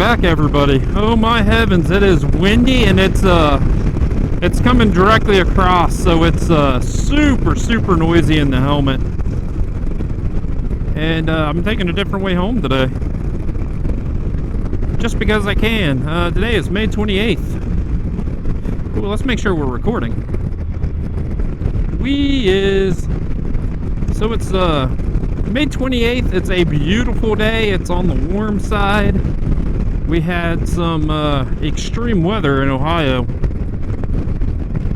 back, everybody. Oh my heavens, it is windy and it's coming directly across, so it's super noisy in the helmet. And I'm taking a different way home today, just because I can. Today is May 28th. Ooh, let's make sure we're recording. So it's May 28th. It's a beautiful day. It's on the warm side. We had some extreme weather in Ohio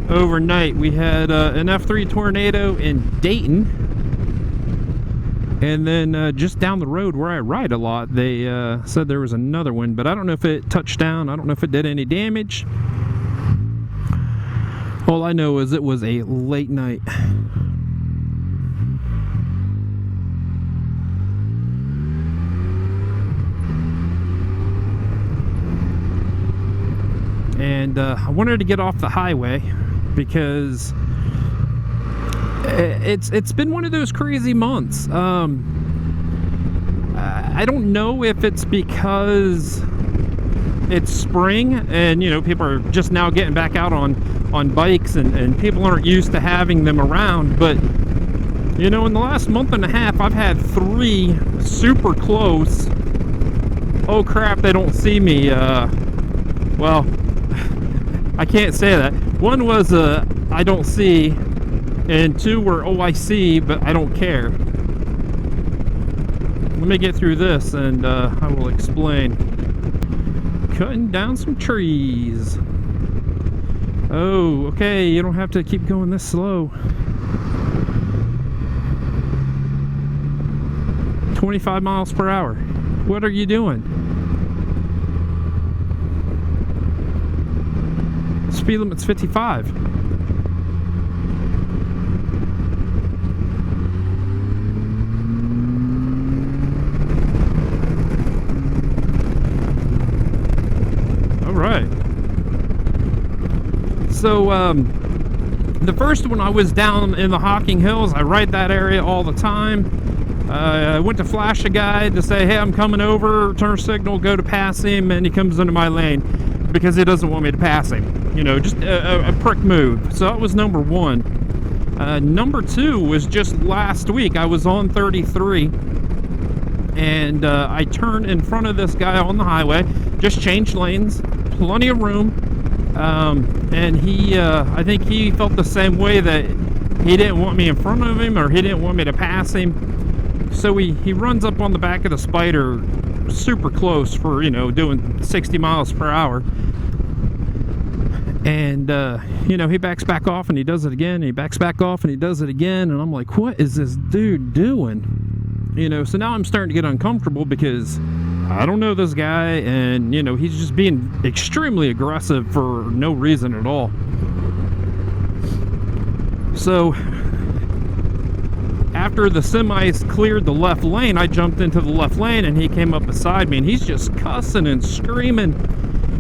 overnight. We had an F3 tornado in Dayton, and then just down the road where I ride a lot, they said there was another one, but I don't know if it touched down. I don't know if it did any damage. All I know is it was a late night. And I wanted to get off the highway because it's been one of those crazy months. I don't know if it's because it's spring and, you know, people are just now getting back out on bikes and people aren't used to having them around, but you know, in the last month and a half I've had 3 super close, oh crap, they don't see me, well, I can't say that. One was I don't see, and 2 were oh I see but I don't care. Let me get through this and I will explain. Cutting down some trees. Oh, okay, you don't have to keep going this slow. 25 miles per hour. What are you doing? Speed limit's 55. All right. So, the first one I was down in the Hocking Hills. I ride that area all the time. I went to flash a guy to say, hey, I'm coming over, turn signal, go to pass him, and he comes into my lane because he doesn't want me to pass him. You know, just a prick move. So that was number 1. Number 2 was just last week. I was on 33 and I turned in front of this guy on the highway, just changed lanes, plenty of room, and he I think he felt the same way, that he didn't want me in front of him or he didn't want me to pass him. So he runs up on the back of the Spider super close for, you know, doing 60 miles per hour. And, you know, he backs back off and he does it again. And he backs back off and he does it again. And I'm like, what is this dude doing? You know, so now I'm starting to get uncomfortable because I don't know this guy. And, you know, he's just being extremely aggressive for no reason at all. So after the semis cleared the left lane, I jumped into the left lane and he came up beside me and he's just cussing and screaming.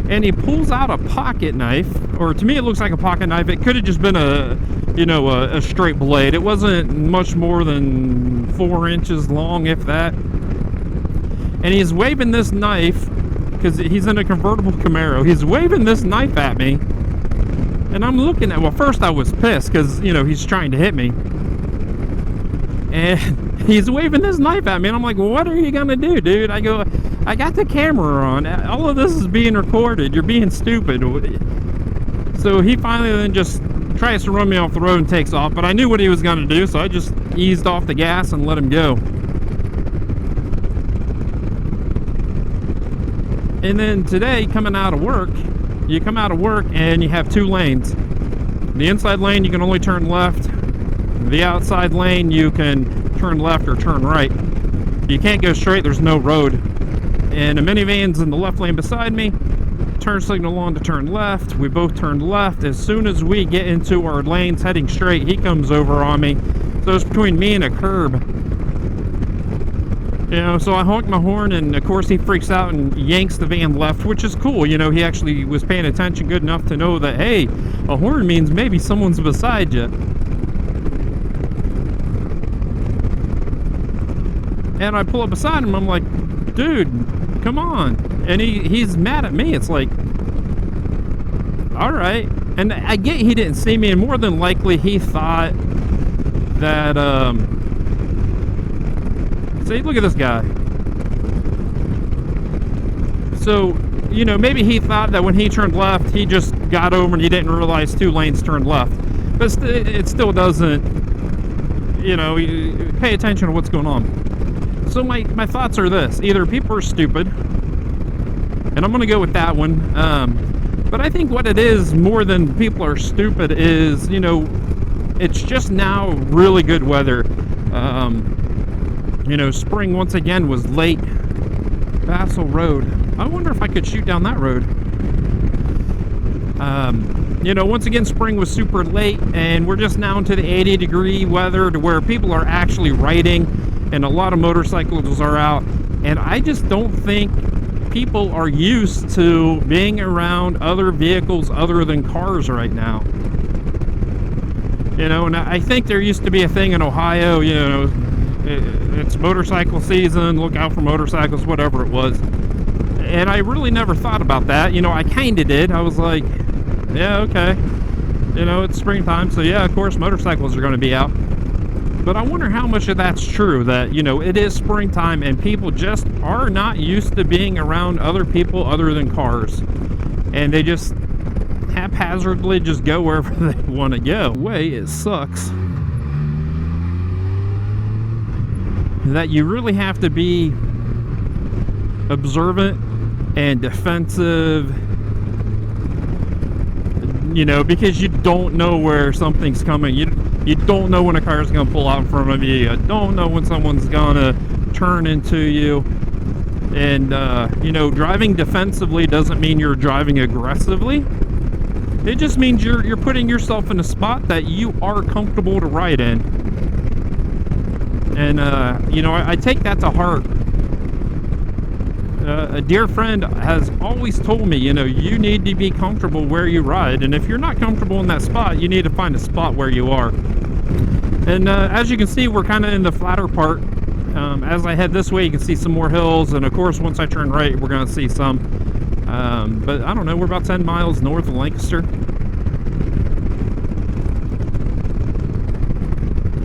And he pulls out a pocket knife, or to me it looks like a pocket knife. It could have just been a straight blade. It wasn't much more than 4 inches long, if that. And he's waving this knife, because he's in a convertible Camaro. He's waving this knife at me. And I'm looking at, well, first I was pissed, because, you know, he's trying to hit me. And he's waving this knife at me, and I'm like, well, what are you gonna do, dude? I go, I got the camera on. All of this is being recorded. You're being stupid. So he finally then just tries to run me off the road and takes off. But I knew what he was going to do, so I just eased off the gas and let him go. And then today, coming out of work, you come out of work and you have 2 lanes. The inside lane, you can only turn left. The outside lane, you can turn left or turn right. You can't go straight. There's no road. And a minivan's in the left lane beside me, turn signal on to turn left. We both turned left. As soon as we get into our lanes heading straight, he comes over on me. So it's between me and a curb. You know, so I honk my horn, and of course he freaks out and yanks the van left, which is cool. You know, he actually was paying attention good enough to know that, hey, a horn means maybe someone's beside you. And I pull up beside him. I'm like, dude, come on. And he's mad at me. It's like, all right. And I get he didn't see me, and more than likely he thought that, see, look at this guy. So, you know, maybe he thought that when he turned left, he just got over and he didn't realize 2 lanes turned left. But it still doesn't, you know, pay attention to what's going on. So my thoughts are this. Either people are stupid, and I'm going to go with that one. But I think what it is more than people are stupid is, you know, it's just now really good weather. You know, spring once again was late. Vassal Road. I wonder if I could shoot down that road. You know, once again, spring was super late, and we're just now into the 80-degree weather to where people are actually riding, and a lot of motorcycles are out. And I just don't think people are used to being around other vehicles other than cars right now. You know, and I think there used to be a thing in Ohio, you know, it's motorcycle season, look out for motorcycles, whatever it was. And I really never thought about that. You know, I kind of did. I was like, yeah, okay. You know, it's springtime, so yeah, of course motorcycles are going to be out. But I wonder how much of that's true, that, you know, it is springtime and people just are not used to being around other people other than cars. And they just haphazardly just go wherever they want to go. Way it sucks that you really have to be observant and defensive, you know, because you don't know where something's coming. You don't know when a car is going to pull out in front of you. You don't know when someone's going to turn into you. And, you know, driving defensively doesn't mean you're driving aggressively. It just means you're putting yourself in a spot that you are comfortable to ride in. And, you know, I take that to heart. A dear friend has always told me, you know, you need to be comfortable where you ride. And if you're not comfortable in that spot, you need to find a spot where you are. And as you can see, we're kind of in the flatter part. As I head this way, you can see some more hills. And, of course, once I turn right, we're going to see some. But, I don't know, we're about 10 miles north of Lancaster.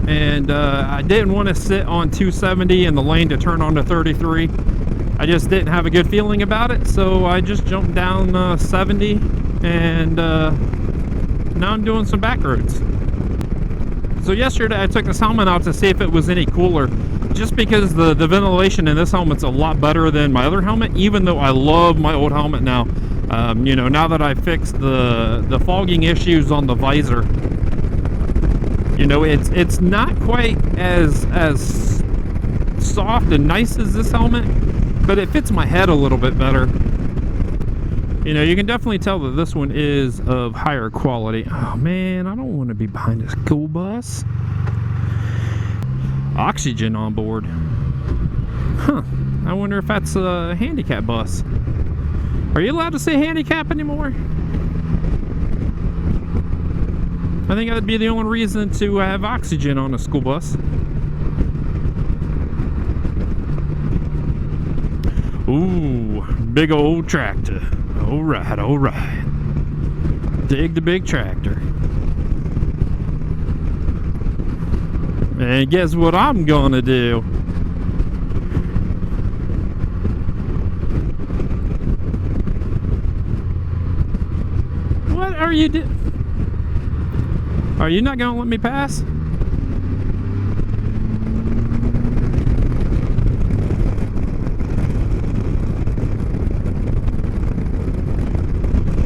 And I didn't want to sit on 270 in the lane to turn onto 33. I just didn't have a good feeling about it, so I just jumped down 70, and now I'm doing some back roads. So yesterday I took this helmet out to see if it was any cooler, just because the ventilation in this helmet's a lot better than my other helmet, even though I love my old helmet now. You know, now that I fixed the fogging issues on the visor. You know, it's not quite as soft and nice as this helmet, but it fits my head a little bit better. You know, you can definitely tell that this one is of higher quality. Oh man, I don't want to be behind a school bus. Oxygen on board. Huh. I wonder if that's a handicap bus. Are you allowed to say handicap anymore? I think that'd be the only reason to have oxygen on a school bus. Ooh, big old tractor. All right, all right. Dig the big tractor. And guess what I'm gonna do? What are you doing? Are you not gonna let me pass?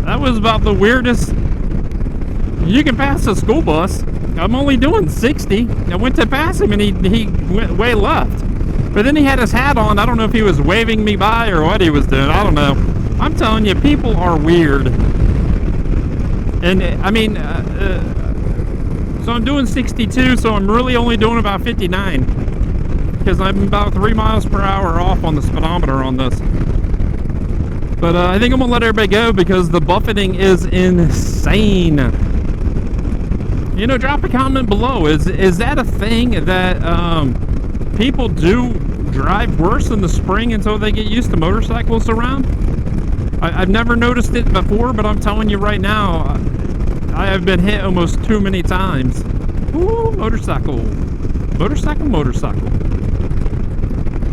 That was about the weirdest. You can pass a school bus. I'm only doing 60. I went to pass him and he went way left. But then he had his hat on. I don't know if he was waving me by or what he was doing. I don't know. I'm telling you, people are weird. And I mean, so I'm doing 62, so I'm really only doing about 59. Because I'm about 3 miles per hour off on the speedometer on this. But I think I'm going to let everybody go because the buffeting is insane. You know, drop a comment below. Is that a thing that people do drive worse in the spring until they get used to motorcycles around. I've never noticed it before, but I'm telling you right now, I have been hit almost too many times. Ooh, motorcycle. Motorcycle.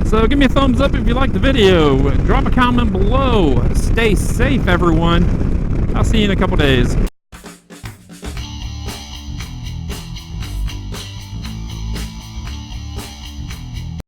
So give me a thumbs up if you like the video. Drop a comment below. Stay safe, everyone. I'll see you in a couple days.